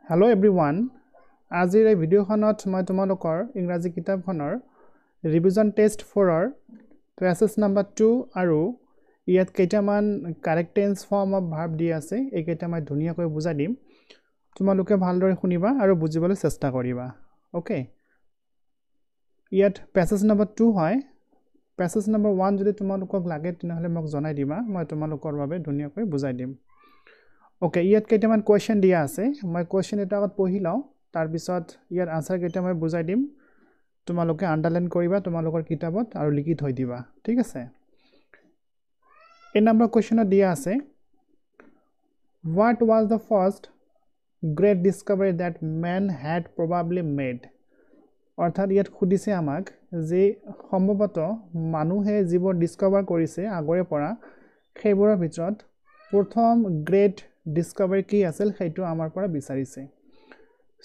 Hello everyone. আজিৰ এই ভিডিঅ'খনত মই তোমালোকৰ ইংৰাজী কিতাপখনৰ ৰিভিজন টেষ্ট 4ৰ পেছেজ নাম্বাৰ 2 আৰু ইয়াত কেইটামান correct tense form of verb দি আছে এই কেইটা মই ধুনীয়াকৈ বুজাই দিম তোমালোকে ভালদৰে শুনিবা আৰু বুজিবলৈ চেষ্টা কৰিবা ওকে ইয়াত পেছেজ নাম্বাৰ 2 হয় পেছেজ নাম্বাৰ 1 যদি তোমালোকক লাগে তেনেহলে মোক জনাই দিবা মই তোমালোকৰ বাবে ধুনীয়াকৈ বুজাই দিম Okay, ইয়াত কেইটামান কোৱেশ্চন দিয়া আছে মই কোৱেশ্চন এটা আগত পঢ়ি লওঁ তাৰ পিছত ইয়াৰ আনসাৰ কেইটা মই বুজাই দিম তোমালোকে আন্ডাৰলাইন কৰিবা তোমালোকৰ কিতাপত আৰু লিখি থৈ দিবা ঠিক আছে এই নম্বৰ কোৱেশ্চনত দিয়া আছে What was the first great discovery that man had probably made অৰ্থাৎ ইয়াত খুদিছে আমাক যে সম্ভৱতঃ মানুহে যিবোৰ ডিস্কভাৰ কৰিছে আগৰে পৰা সেইবোৰৰ ভিতৰত প্ৰথম গ্ৰেট discovery কি আছিল সেইটো আমাৰ পৰা বিচাৰিছে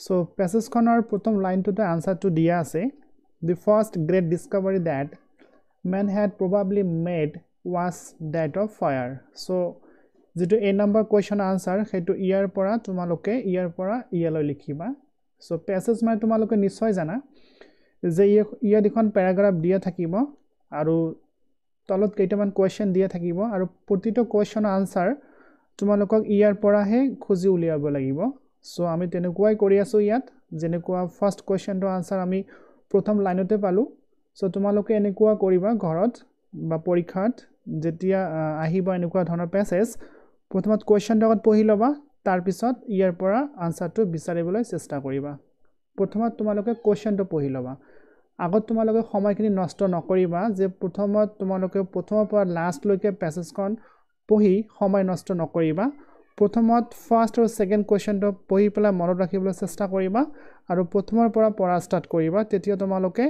so passage খনৰ প্ৰথম লাইনটোতে আনসাৰটো দিয়া আছে the first great discovery that man had probably made was that of fire so যেটো a number question answer সেইটো ইয়াৰ পৰা তোমালোকে ইয়াৰ পৰা ইয়ালৈ লিখিবা so passage মানে তোমালোকে নিশ্চয় জানা যে ইয়াত এখন প্যাৰাগ্ৰাফ দিয়া থাকিব আৰু তলত কেইটামান কোৱেশ্চন দিয়া থাকিব আৰু প্ৰতিটো কোৱেশ্চনৰ আনসাৰ তোমালোকক ইয়াৰ পৰা হে খুজি উলিয়াব লাগিব সো আমি তেনেকুৱাই কৰি আছো ইয়াত যেনেকুৱা ফাৰ্স্ট কোৱেশ্চনটো আনসাৰ আমি প্ৰথম লাইনতে পালো সো তোমালোকে এনেকুৱা কৰিবা ঘৰত বা পৰীক্ষাত যেতিয়া আহিব এনেকুৱা ধৰণৰ পেছেজ প্ৰথমত কোৱেশ্চনটো আগত পঢ়ি লবা তাৰ পিছত ইয়াৰ পৰা আনসাৰটো বিচাৰিবলৈ চেষ্টা কৰিবা প্ৰথমত তোমালোকে কোৱেশ্চনটো পঢ়ি লবা আগত তোমালোকে সময়খিনি নষ্ট নকৰিবা যে প্ৰথমত তোমালোকে প্ৰথমৰ পৰা লাষ্ট লৈকে পেছেজখন পঢ়ি সময় নষ্ট নকৰিবা প্ৰথমত ফাৰ্স্ট আৰু সেকেন্ড কোৱেশ্চনটো পঢ়ি পেলা মনত ৰাখিবলৈ চেষ্টা কৰিবা আৰু প্ৰথমৰ পৰা পঢ়া ষ্টাৰ্ট কৰিবা তেতিয়া তোমালোকে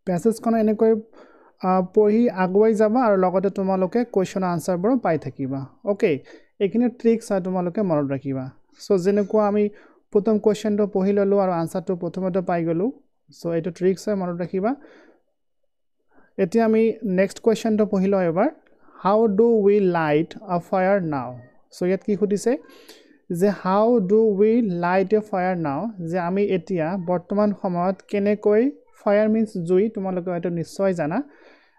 পেছেজখন এনেকৈ পঢ়ি আগুৱাই যাবা আৰু লগতে তোমালোকে কোৱেশ্চনৰ আনসাৰবোৰ পাই থাকিবা ওকে এইখিনি ট্ৰিক্স আছে তোমালোকে মনত ৰাখিবা সো যেনেকুৱা আমি প্ৰথম কোৱেশ্চনটো পঢ়ি ললো আৰু আনসাৰটো প্ৰথমতে পাই গলো সো এইটো ট্ৰিক্স আছে মনত ৰাখিবা এতিয়া আমি নেক্সট কোৱেশ্চনটো পঢ়ি লওঁ এবাৰ How do we light a fire now? So yet ki khudise je how do we light a fire now? Je ami etia bortoman samoyot kenekoi fire means jui tomaloke eto nischoy jana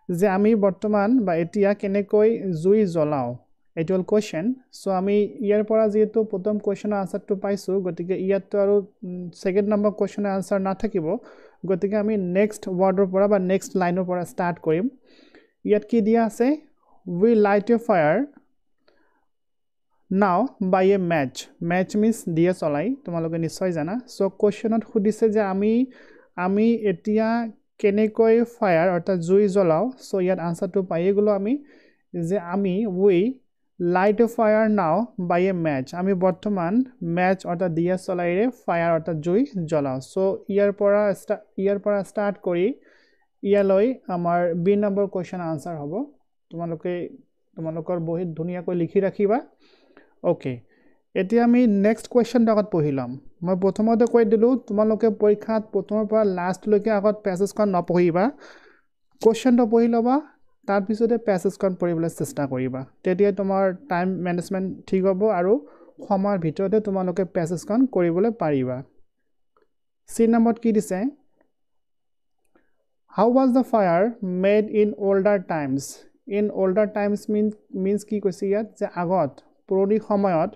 je ami bortoman ba etia kenekoi jui jolao eto hol question so ami iyer pora jehetu prothom question answer to paisu gotike iyat to aru second number question answer na thakibo gotike ami next word or pora ba next line or pora start korim iyat ki dia ase We light a fire now by a match. Match means diya cholai. Tomaloke nischoy jana. So questionot khudise je ami etia kenekoi fire orthat jui jolao. So yat answer to paye golo ami je we light a fire now by a match. Ami bortoman match orthat diya cholai re fire orthat jui jolao. So year pora start kori iyaloi amar B number question answer hobo. তোমালোকৰ বহিত ধুনিয়াকৈ লিখি ৰাখিবা okay এতিয়া আমি next কোৱেশ্চনটো আগত পঢ়িলাম মই প্ৰথমতে কৈ দিলো তোমালোকে পৰীক্ষাত প্ৰথমৰ পৰা লাষ্ট লৈকে আগত পেছেজখন নপঢ়িবা কোৱেশ্চনটো পঢ়ি লবা তাৰ পিছতে পেছেজখন পঢ়িবলৈ চেষ্টা কৰিবা তেতিয়া তোমাৰ টাইম মেনেজমেন্ট ঠিক হ'ব আৰু সময়ৰ ভিতৰতে তোমালোকে পেছেজখন কৰিবলৈ পাৰিবা সি নম্বৰত কি দিছে How was the fire made in older times? In older times means কি কৈছে ইয়াত যে আগত পুৰণি সময়ত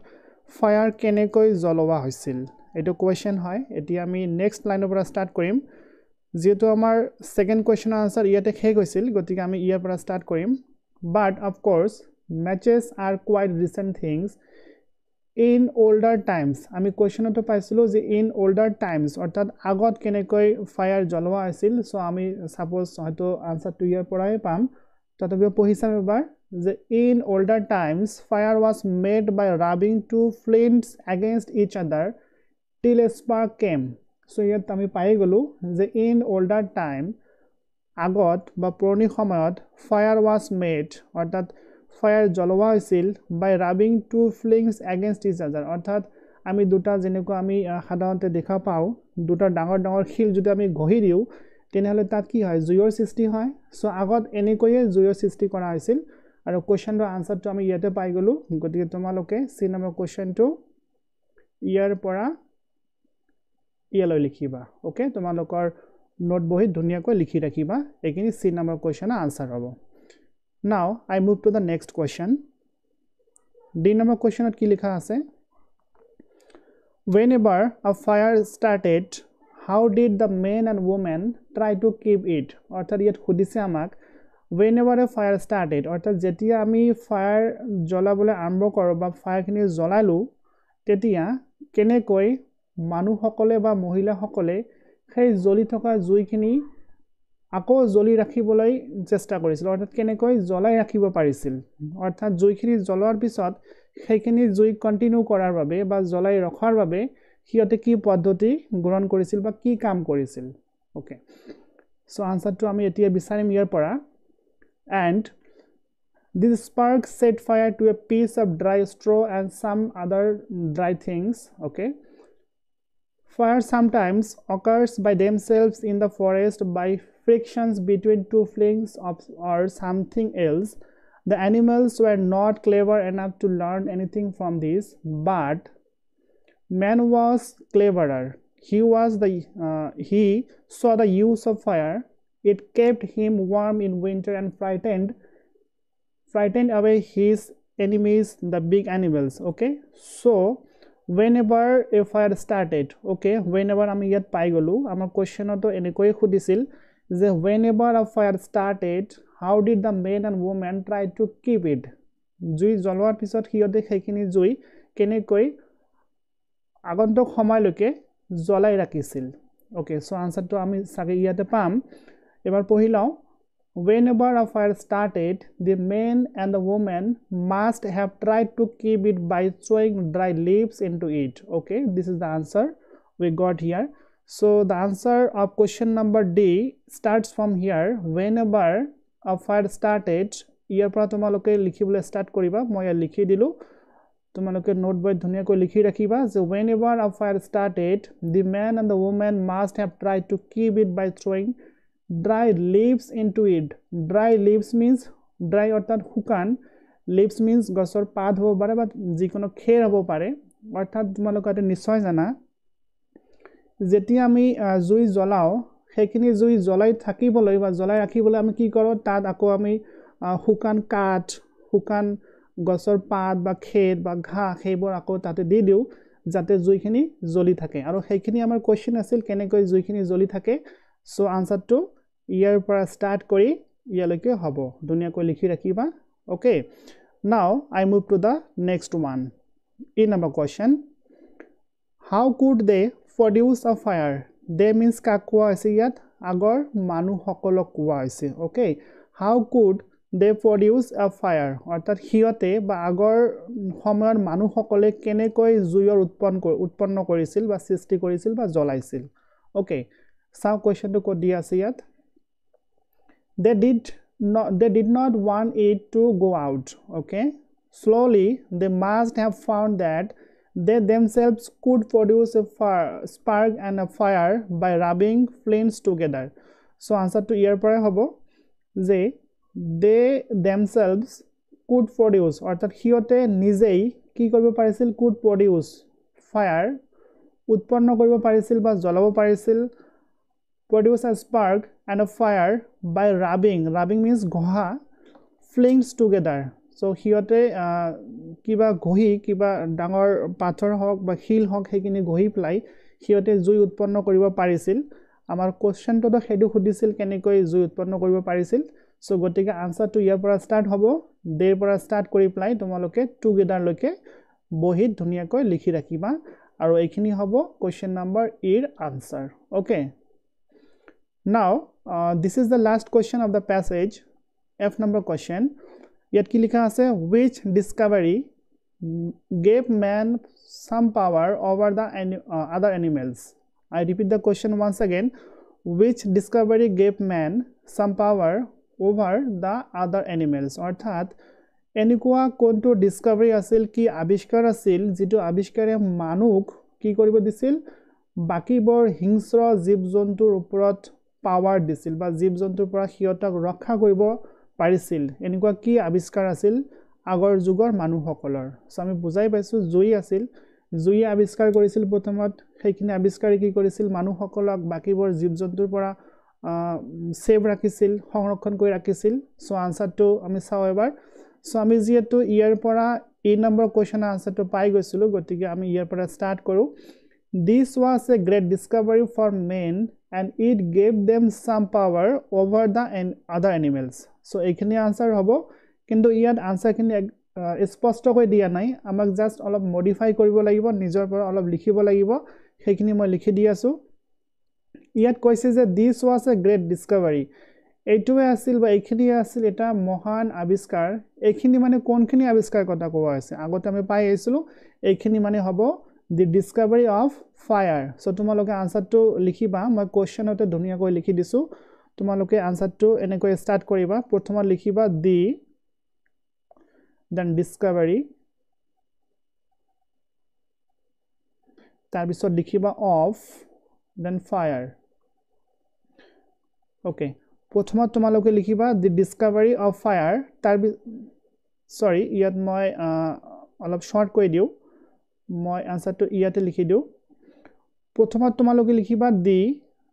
ফায়াৰ কেনেকৈ জ্বলোৱা হৈছিল এটো কোৱেশ্চন হয় এতিয়া আমি নেক্সট লাইনৰ পৰা ষ্টাৰ্ট কৰিম যেটো আমাৰ সেকেন্ড কোৱেশ্চনৰ আনসাৰ ইয়াতে শেষ হৈছিল গতিকে আমি ইয়াৰ পৰা ষ্টাৰ্ট কৰিম but of course matches are quite recent things in older times আমি কোৱেশ্চনটো পাইছিলো যে in older times অৰ্থাৎ আগত কেনেকৈ ফায়াৰ জ্বলোৱা হৈছিল সো আমি সাপোজ হয়তো আনসাৰটো ইয়াৰ পৰাই পাম তথাপিও পঢ়িছাম এবাৰ যে in older times fire was made by rubbing two flames against each other till a spark came so ইয়াত আমি পাই গলো যে in older time আগত বা পুৰণি সময়ত fire was made অৰ্থাৎ ফায়াৰ জ্বলোৱা হৈছিল by rubbing two flames against each other অৰ্থাৎ আমি দুটা যেনেকৈ আমি সাধাৰণতে দেখা পাও দুটা ডাঙৰ ডাঙৰ শিল যদি আমি গহি দিও তেনেহলে তাত কি হয় জুইৰ সৃষ্টি হয় সো আগত এনেকৈয়ে জুইৰ সৃষ্টি কৰা হৈছিল আৰু কোৱেশ্চনৰ আনসাৰটো আমি ইয়াতে পাই গলো গতিকে তোমালোকে সি নম্বৰ কোৱেশ্চনটো ইয়াৰ পৰা ইয়ালৈ লিখিবা ওকে তোমালোকৰ নোট বহিত ধুনিয়াকৈ লিখি ৰাখিবা এইখিনি সি নম্বৰ কোৱেশ্চনৰ আনসাৰ হ'ব now I move to the next question D number কোৱেশ্চনত কি লিখা আছে whenever a fire started how did the men and women try to keep it অৰ্থাৎ ইয়াত খুদিছে আমাক whenever a fire started অৰ্থাৎ যেতিয়া আমি ফায়াৰ জ্বলাবলৈ আৰম্ভ কৰোঁ বা ফায়াৰখিনি জ্বলালো তেতিয়া কেনেকৈ মানুহসকলে বা মহিলাসকলে সেই জ্বলি থকা জুইখিনি আকৌ জ্বলি ৰাখিবলৈ চেষ্টা কৰিছিল অৰ্থাৎ কেনেকৈ জ্বলাই ৰাখিব পাৰিছিল অৰ্থাৎ জুইখিনি জ্বলোৱাৰ পিছত সেইখিনি জুই কন্টিনিউ কৰাৰ বাবে বা জ্বলাই ৰখাৰ বাবে হিয়তে কি পদ্ধতি গ্ৰহণ কৰিছিল বা কি কাম কৰিছিল ওকে সো আনসাৰটো আমি এতিয়া বিচাৰিম ইয়াৰ পৰা and this spark set fire to a piece of dry straw and some other dry things okay fire sometimes occurs by themselves in the forest by frictions between two flames or something else the animals were not clever enough to learn anything from this but man was cleverer he saw the use of fire it kept him warm in winter and frightened away his enemies the big animals okay so whenever a fire started okay whenever আমি ইয়াত পাই গলো আমাৰ কোৱেশ্চনটো এনেকৈ খুদিছিল যে whenever a fire started how did the men and women try to keep it জুই জ্বলোৱাৰ পিছত হিয়তে সেইখিনি জুই কেনেকৈ আগন্তুক সময়লৈকে জ্বলাই ৰাখিছিল okay so আনসাৰটো আমি সাগে ইয়াতে পাম এবাৰ পঢ়িলাও whenever a fire started the men and the women must have tried to keep it by throwing dry leaves into it okay this is the answer we got here so the answer of question number D starts from here whenever a fire started ইয়াৰ পৰা তোমালোকে লিখিবলৈ start কৰিবা মই লিখি দিলো তোমালোকে note বই ধুনিয়াকৈ লিখি ৰাখিবা যে whenever a fire started the man and the woman must have tried to keep it by throwing dry leaves into it dry leaves means dry অর্থাৎ শুকান leaves means গছৰ পাত হ'ব পাৰে বা যিকোনো খেৰ হ'ব পাৰে অৰ্থাৎ তোমালোকে নিশ্চয় জানা যেতিয়া আমি জুই জ্বলাও সেইখিনি জুই জ্বলাই থাকিবলৈ বা জ্বলাই ৰাখিবলৈ আমি কি কৰোঁ তাত আকৌ আমি শুকান কাঠ শুকান গছৰ পাত বা খেৰ বা ঘাঁহ সেইবোৰ আকৌ তাতে দি দিও যাতে জুইখিনি জ্বলি থাকে আৰু সেইখিনি আমাৰ কোৱেশ্চন আছিল কেনেকৈ জুইখিনি জ্বলি থাকে সো আনসাৰটো ইয়াৰ পৰা স্টাৰ্ট কৰি ইয়ালৈকে হ'ব ধুনিয়াকৈ লিখি ৰাখিবা okay now I move to the next one in number question how could they produce a fire they means কাকোৱা আছে ইয়াত আগৰ মানুহসকলক কোৱা আছে okay how could they produce a fire অৰ্থাৎ হিয়তে বা আগৰ সময়ৰ মানুহসকলে কেনেকৈ জুইৰ উৎপন্ন কৰিছিল বা সৃষ্টি কৰিছিল বা জ্বলাইছিল okay সাও কোৱেশ্চনটো ক দিয়া আছে ইয়াত they did not want it to go out okay slowly they must have found that they themselves could produce a spark and a fire by rubbing flames together so answer to ইয়াৰ পৰা হ'ব যে they themselves could produce অৰ্থাৎ হিয়তে নিজেই কি কৰিব পাৰিছিল could produce fire উৎপন্ন কৰিব পাৰিছিল বা জ্বলাব পাৰিছিল produce a spark and a fire by rubbing means ঘহা flames together so হিয়তে কিবা ঘহি কিবা ডাঙৰ পাথৰ হক বা শিল হক হেকিনি ঘহি প্লাই হিয়তে জুই উৎপন্ন কৰিব পাৰিছিল আমাৰ কোৱেশ্চনটো তো হেডু খুদিছিল কেনেকৈ জুই উৎপন্ন কৰিব পাৰিছিল সো গতিকে আনসাৰটো ইয়াৰ পৰা স্টাৰ্ট হ'ব দেৰ পৰা স্টাৰ্ট কৰি প্লাই তোমালোকে টুগেদাৰ লৈকে বহিত ধুনিয়াকৈ লিখি ৰাখিবা আৰু এইখিনি হ'ব কোৱেশ্চন নম্বৰ এৰ answer okay now this is the last question of the passage f number question yet ki likha ase which discovery gave man some power over the other animals I repeat the question once again which discovery gave man some power over the other animals অর্থাৎ এনেকুৱা কোনটো ডিসকভাৰী আছিল কি আৱিষ্কাৰ আছিল যেটো আৱিষ্কাৰে মানুক কি কৰিব দিছিল বাকিবৰ হিংস্ৰ জীৱ-জন্তুৰ ওপৰত পাৱাৰ দিছিল বা জীৱ-জন্তুৰ পৰা হিয়তক ৰক্ষা কৰিব পাৰিছিল এনেকুৱা কি আৱিষ্কাৰ আছিল আগৰ যুগৰ মানুহসকলৰ সো আমি বুজাই পাইছো জুই আছিল জুইয়ে আৱিষ্কাৰ কৰিছিল প্ৰথমত সেইখিনি আৱিষ্কাৰে কি কৰিছিল মানুহসকলক বাকিবোৰ জীৱ-জন্তুৰ পৰা সেভ ৰাখিছিল সংৰক্ষণ কৰি ৰাখিছিল সো আনসাৰটো আমি চাও এবাৰ সো আমি যেহেতু ইয়াৰ পৰা এই নম্বৰ কোৱেশ্চন আনসাৰটো পাই গৈছিলো গতিকে আমি ইয়াৰ পৰা স্টাৰ্ট কৰো This was a great discovery for men and it gave them some power over the other animals. So এইখিনি আনসাৰ হ'ব কিন্তু ইয়াত আনসাৰখিনি স্পষ্ট কৈ দিয়া নাই আমাক জাস্ট অলপ মডিফাই কৰিব লাগিব নিজৰ পৰা অলপ লিখিব লাগিব সেইখিনি মই লিখি দি আছো ইয়াত কৈছে যে this was a great discovery এইটোৱে আছিল বা এইখিনি আছিল এটা মহান আৱিষ্কাৰ এইখিনি মানে কোনখিনি আৱিষ্কাৰ কথা কোৱা আছে আগতে আমি পাই আহিছিলো এইখিনি মানে হ'ব the discovery of fire so তোমালোকে আনসাৰটো লিখিবা মই কোৱেশ্চনতে ধুনিয়াকৈ লিখি দিছো তোমালোকে আনসাৰটো এনেকৈ স্টাৰ্ট কৰিবা প্ৰথমত লিখিবা the then discovery তাৰ পিছত লিখিবা of then fire okay প্ৰথমত তোমালোকে লিখিবা the discovery of fire তাৰ সৰি ইয়াত মই অলপ শৰ্ট কৈ দিও মই আনসাৰটো ইয়াতে লিখি দিও প্ৰথমত তোমালোকে লিখিবা the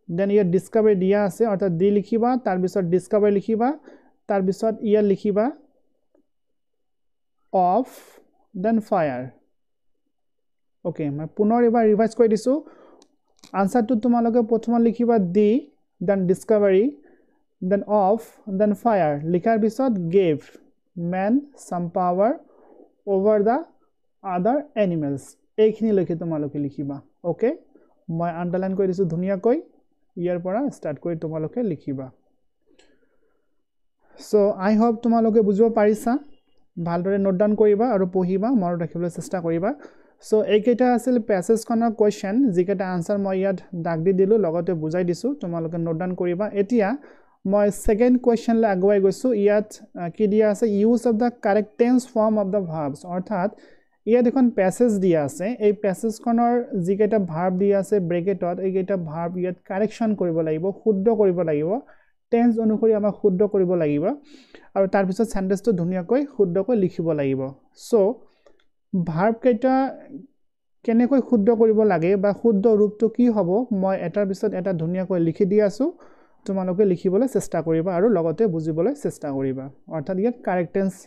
then ইয়াত discovery দিয়া আছে অৰ্থাৎ the লিখিবা তাৰ পিছত discovery লিখিবা তাৰ পিছত ইয়াত লিখিবা of then fire okay মই পুনৰ এবাৰ ৰিভাইজ কৰি দিছো আনসাৰটো তোমালোকে প্ৰথমত লিখিবা the then discovery then of then fire লিখাৰ পিছত gave man some power over the other animals এইখিনি লিখি তোমালোকে লিখিবা ওকে মই আন্ডাৰলাইন কৰি দিছো ধুনিয়াকৈ ইয়াৰ পৰা স্টাৰ্ট কৰি তোমালোকে লিখিবা সো আই হোপ তোমালোকে বুজিব পাৰিছা ভালদৰে নোট ডাউন কৰিবা আৰু পঢ়িবা মনত ৰাখিবলৈ চেষ্টা কৰিবা সো এইকেইটা আছিল প্যাসেজখনৰ কোৱেশ্চন যিকেইটা আনসাৰ মই ইয়াত দাগ দি দিলো লগতে বুজাই দিছো তোমালোকে নোট ডাউন কৰিবা এতিয়া মই সেকেন্ড কোৱেশ্চন লে আগুৱাই গৈছো ইয়াত কি দিয়া আছে use of the correct tense form of the verbs অৰ্থাৎ ইয়াত এখন প্যাসেজ দিয়া আছে এই প্যাসেজখনৰ যিকেইটা ভাৰ্ব দিয়া আছে ব্ৰেকেটত এইকেইটা ভাৰ্ব ইয়াত কাৰেকচন কৰিব লাগিব শুদ্ধ কৰিব লাগিব টেন্স অনুসৰি আমাক শুদ্ধ কৰিব লাগিব আৰু তাৰ পিছত সেন্টেন্সটো ধুনিয়াকৈ শুদ্ধকৈ লিখিব লাগিব সো ভাৰ্ব কেইটা কেনেকৈ শুদ্ধ কৰিব লাগে বা শুদ্ধ ৰূপটো কি হ'ব মই এটাৰ পিছত এটা ধুনিয়াকৈ লিখি দি আছো তোমালোকে লিখিবলৈ চেষ্টা কৰিবা আৰু লগতে বুজিবলৈ চেষ্টা কৰিবা অৰ্থাৎ ইয়াত কাৰেক্ট টেন্স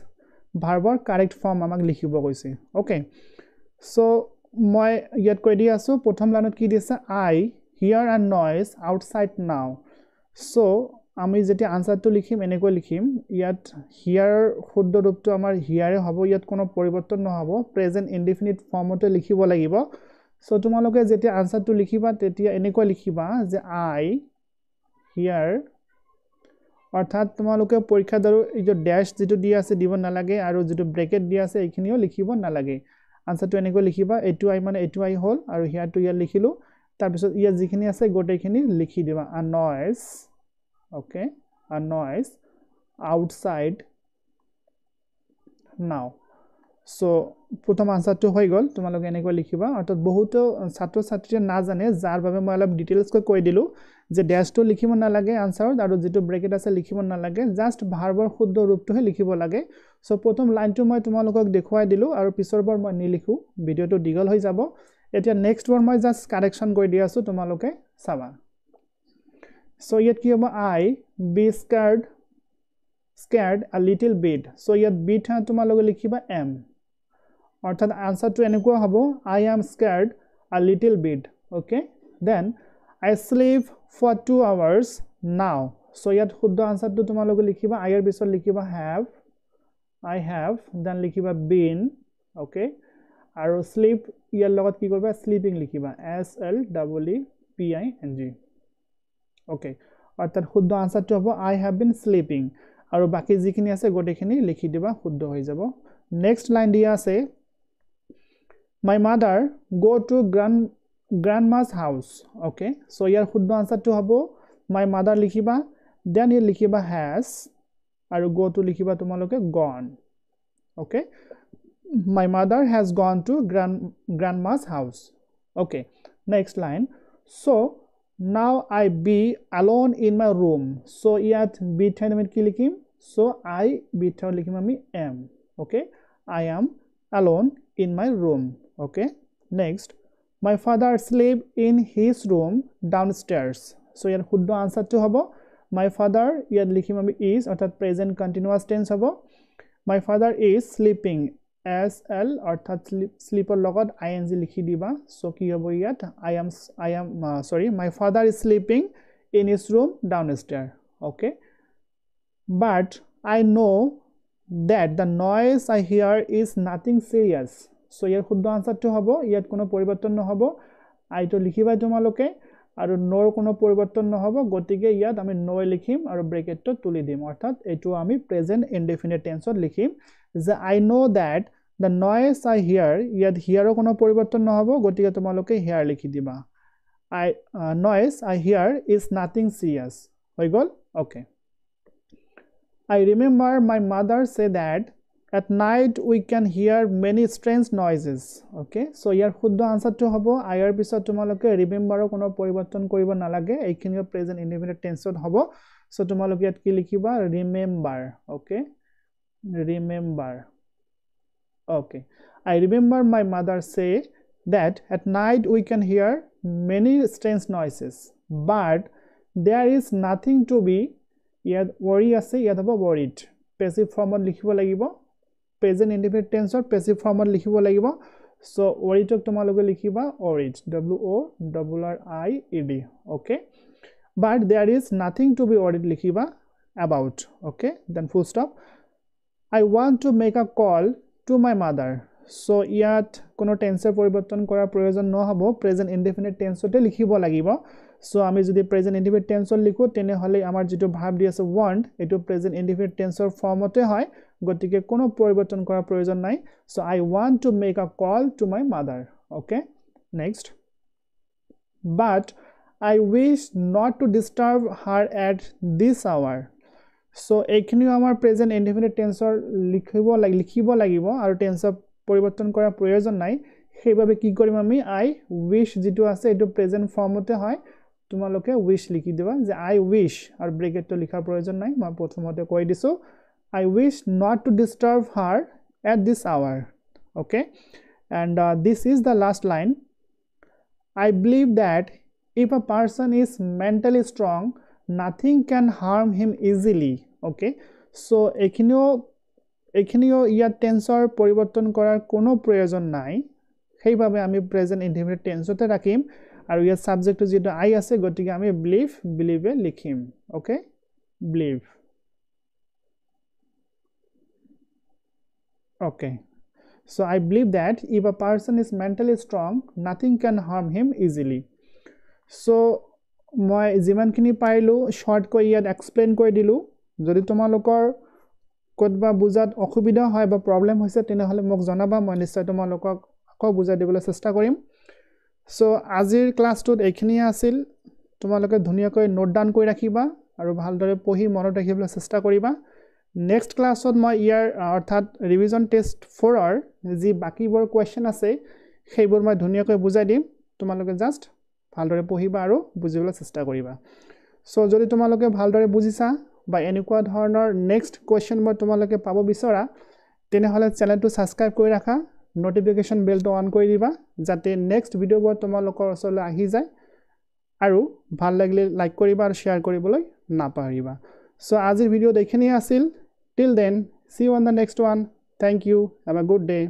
ভাৰ্বৰ কাৰেক্ট ফৰ্ম আমাক লিখিব কৈছে ওকে সো মই ইয়াত কৈ দি আছো প্ৰথম লাইনত কি দিছে I hear a noise outside now so আমি যেতিয়া আনসাৰটো লিখিম এনেকৈ লিখিম ইয়াত হিয়াৰ শুদ্ধ ৰূপটো আমাৰ হিয়াৰে হ'ব ইয়াত কোনো পৰিৱৰ্তন নহব প্ৰেজেন্ট ইনডিফিনিট ফৰ্মতে লিখিব লাগিব সো তোমালোকে যেতিয়া আনসাৰটো লিখিবা তেতিয়া এনেকৈ লিখিবা যে I hear অৰ্থাৎ তোমালোকে পৰীক্ষাত আৰু এই যে ড্যাশ যেটো দিয়া আছে দিব নালাগে আৰু যেটো ব্ৰেকেট দিয়া আছে এইখিনিও লিখিব নালাগে আনসাৰটো এনেকৈ লিখিবা এটো আই মানে এটো আই হল আৰু হিয়াৰটো ইয়াত লিখিলো তাৰ পিছত ইয়াত যিখিনি আছে গোটেইখিনি লিখি দিবা a noise okay a noise outside now so প্ৰথম আনসাৰটো হৈ গল তোমালোকে এনেকৈ লিখিবা অৰ্থাৎ বহুত ছাত্ৰ ছাত্ৰীয়ে না জানে যাৰ বাবে মই অলপ ডিটেইলছ কৈ দিলো যে ড্যাশটো লিখিব নালাগে আনসাৰত আৰু যেটো ব্ৰেকেট আছে লিখিব নালাগে জাস্ট ভাৰ্বৰ শুদ্ধ ৰূপটোহে লিখিব লাগে সো প্ৰথম লাইনটো মই তোমালোকক দেখুৱাই দিলো আৰু পিছৰবাৰ মই নিলিখো ভিডিওটো দীঘল হৈ যাব এতিয়া নেক্সট ওয়ান মই জাস্ট কাৰেকচন কৰি দি আছো তোমালোকে চাবা সো ইয়াত কি হ'ব I be scared a little bit so ইয়াত bit তোমালোকে লিখিবা am অৰ্থাৎ আনসাৰটো এনেকুৱা হ'ব I am scared a little bit okay then I sleep for 2 hours now so ইয়াত শুদ্ধ আনসাৰটো তোমালোকে লিখিবা I এৰ পিছত লিখিবা have I have then লিখিবা been okay আৰু sleep ইয়াৰ লগত কি কৰিবা sleeping লিখিবা S L E P I N G okay অৰ্থাৎ শুদ্ধ আনসাৰটো হ'ব I have been sleeping আৰু বাকি যিখিনি আছে গোটেইখিনি লিখি দিবা শুদ্ধ হৈ যাব নেক্সট লাইন দিয়া আছে My mother go to grandma's house okay so ইয়াৰ শুদ্ধ আনসাৰটো হ'ব my mother লিখিবা then ইয়াত লিখিবা has আৰু go to লিখিবা তোমালোকে gone okay my mother has gone to grandma's house okay next line so now I be alone in my room so ইয়াত be ঠাইত আমি কি লিখিম so I be ঠাইত লিখিম আমি am okay I am alone in my room okay Next, my father sleep in his room downstairs. So ইয়াত শুদ্ধ আনসারটো হ'ব my father ইয়াত লিখিম আমি is অর্থাৎ প্রেজেন্ট কন্টিনিউয়াস টেন্স হ'ব my father is sleeping SL অর্থাৎ sleeper লগত ing লিখি দিবা সো কি হ'ব ইয়াত my father is sleeping in his room downstairs. Okay, but I know that the noise I hear is nothing serious. So ইয়াৰ শুদ্ধ আনসাৰটো হ'ব ইয়াত কোনো পৰিৱৰ্তন নহব আইটো লিখিবা তোমালোকে আৰু নোৰ কোনো পৰিৱৰ্তন নহব গতিকে ইয়াত আমি নো লিখিম আৰু ব্ৰেকেটটো তুলি দিম অৰ্থাৎ এটো আমি প্ৰেজেন্ট ইনডেফিনিট টেন্সত লিখিম যে I know that the noise I hear ইয়াত হিয়াৰৰ কোনো পৰিৱৰ্তন নহব গতিকে তোমালোকে হিয়াৰ লিখি দিবা noise I hear is nothing serious হৈ গল okay I remember my mother say that at night we can hear many strange noises. Okay, so ইয়াৰ শুদ্ধ আনসাৰটো হ'ব আইৰ পিছত তোমালোকে ৰিমেম্বাৰৰ কোনো পৰিৱৰ্তন কৰিব নালাগে এইখিনিও প্ৰেজেন্ট ইনডেফিনিট টেন্সত হ'ব সো তোমালোকে ইয়াত কি লিখিবা remember okay remember okay I remember my mother say that at night we can hear many strange noises but there is nothing to be ইয়াত worry আছে ইয়াত হ'ব worried passive formত লিখিব লাগিব present indefinite tense or passive format likhibo lagibo so worried tok tomaloge likhiba worried WORRIED okay but there is nothing to be worried likhiba about okay then full stop I want to make a call to my mother so yat kono tense poriborton kora proyojon no hobo present indefinite tense ote likhibo lagibo so ami jodi present indefinite tense likho tene hole amar jito verb di ase want eto present indefinite tense or form ote hoy গতিকে কোনো পরিবর্তন করার প্রয়োজন নাই so I want to make a call to my mother okay next but I wish not to disturb her at this hour so এইখিনিও আমাৰ present indefinite টেন্সৰ লিখিব লাগিব আৰু টেন্সৰ পৰিবৰ্তন কৰাৰ প্ৰয়োজন নাই সেইভাবে কি কৰিম আমি I wish যেটো আছে এটো প্ৰেজেন্ট ফৰ্মতে হয় তোমালোকে wish লিখি দিবা যে I wish আৰু ব্ৰেকেটটো লিখাৰ প্ৰয়োজন নাই মই প্ৰথমতে কৈ দিছো I wish not to disturb her at this hour okay and this is the last line I believe that if a person is mentally strong nothing can harm him easily okay so এখিনিও ইয়াত টেন্সৰ পৰিৱৰ্তন কৰাৰ কোনো প্ৰয়োজন নাই সেইভাবে আমি present indefinite টেন্সতে ৰাখিম আৰু ইয়াত সাবজেক্টটো যেটো I আছে গতিকে আমি believe লিখিম okay believe okay so I believe that if a person is mentally strong nothing can harm him easily so মই জিমানখিনি পাইলো শর্ট কৈ ইয়াত এক্সপ্লেইন কৰি দিলু যদি তোমালোকৰ কতবা বুজাত অসুবিধা হয় বা প্ৰবলেম হৈছে তেনে হলে মোক জনাবা মই নিশ্চয় তোমালোকক আকৌ বুজাই দিবলৈ চেষ্টা কৰিম so আজিৰ ক্লাছটোত এইখিনি আছিল তোমালোকে ধুনিয়াকৈ নোট ডাউন কৰি ৰাখিবা আৰু ভালদৰে পঢ়ি মনত ৰাখিবলৈ চেষ্টা কৰিবা Next class on my year অৰ্থাৎ revision test 4 or যি বাকিবোৰ কোৱেশ্চন আছে সেইবোৰ মই ধুনিয়াকৈ বুজাই দিম তোমালোকে জাস্ট ভালদৰে পঢ়িবা আৰু বুজিবলৈ চেষ্টা কৰিবা সো যদি তোমালোকে ভালদৰে বুজিছা বা এনেকুৱা ধৰণৰ নেক্সট কোৱেশ্চন মই তোমালোকে পাব বিচৰা তেনে হলে চেনেলটো সাবস্ক্ৰাইব কৰি ৰাখা নোটিফিকেশন বেলটো অন কৰি দিবা যাতে নেক্সট ভিডিওবোৰ তোমালোকৰ ওচৰলৈ আহি যায় আৰু ভাল লাগিলে লাইক কৰিবা আৰু শেয়াৰ কৰিবলৈ নাপাহৰিবা So আজিৰ ভিডিও দেখিনি আছিল till then see you on the next one thank you have a good day